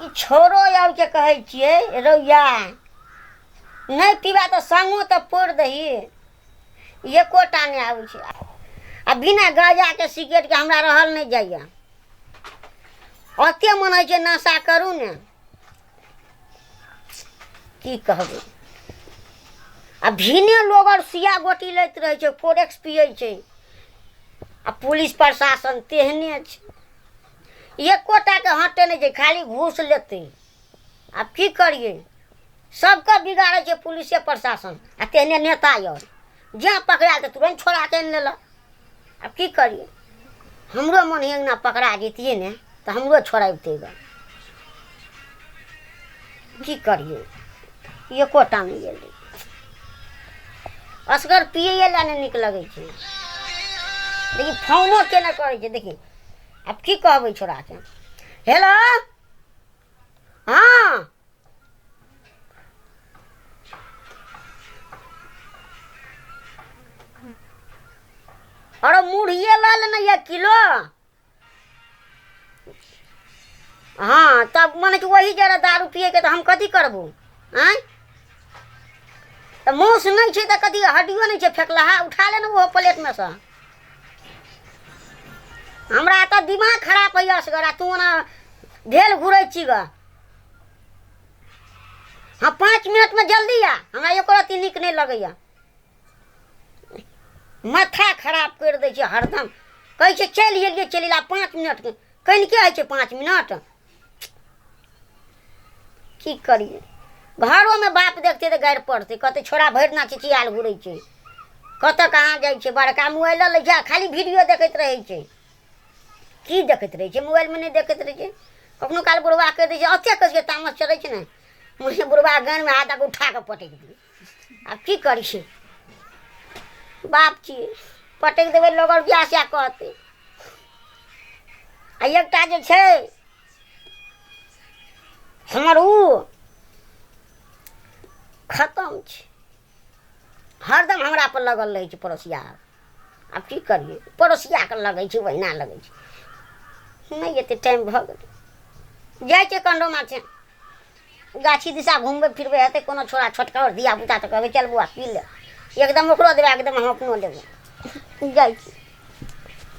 ई छोरो आब के कहै छियै रौया नहीं पीबा तो संगो तो फोड़ दही एकोटा नहीं आबै छै आ बिना गाजा के सिगरेट के हमरा रहल नहीं जाइए ओते मन होइ छै नशा करू ने की कहबै आ भिने लोग और सिया गोटी लैत रहै छै कोरेक्स पियै छै आ पुलिस प्रशासन तेहने छै एकोटा के हटे नहीं छै खाली घूस लेते आब की करिए सबके बिगाड़े छै पुलिसे प्रशासन आ तेहने नेता और जहाँ पकड़ा तो तुरंत छोड़ा के लेलक अब की करिए हमरो मन हेंगना पकड़ा जैतिए ने तो हमरो छोड़ाबते ग की करिए एकोटा नहीं गेलै असगर पिए ला नहीं नीक लगै छै लेकिन फोनो केना करै छै देखी अब की कहबै छोड़ा के हेलो हाँ अरे मुढ़िए ला लेना 1 किलो हाँ तब मने कि वही जरा दारू पिए के तो हम कथी करबू आँय तो मांस नहीं छै तो कथी हड्डियो नहीं छै फेकला उठा लेना वो प्लेट में से हमरा तो दिमाग खराब है असगरा तू ना भेल घुरै छी ग हाँ 5 मिनट में जल्दी आ हमरा एको रत्ती नीक नहीं लगैया माथा खराब कर दै छै हरदम कहै छै चलि एलियै चलि ला 5 मिनट के कनिके होइ छै 5 मिनट की करिए घरों में बाप देखते तो गारि पड़ते कहते छोड़ा भरि ना चिचियाल घुरै छै कतऽ कहाँ जाइ छै बड़का मोबाइल लै छै खाली वीडियो देखैत रहै छै की देखैत रहै छै मोबाइल में नहीं देखैत रहै छै कखनो काल बुढ़वा कहि दै छै अते कसके तामस चढ़ै छै ने मुझे बुढ़वा गान में हाथ उठा के पटक दिए आब की करी छै बाप छियै पटक देबै लोग और बियाह से कहते आ एकटा जे छै हमर ऊ खत्म छै हरदम हमरा पर लगल रहै छै पड़ोसिया आब की करिए पड़ोसिया के लगै छै ओहिना लगै छै नहीं एते टाइम भऽ गेलै जाइ छै कंडो माथे गाछी दिशा घूमबै फिरबै हेतै कोनो छोड़ा छोटका और धिया पुता तऽ कहबै चल बुआ पी ले एकदम ओकरो देबै एकदम हम अपनो लेबै जाइ छी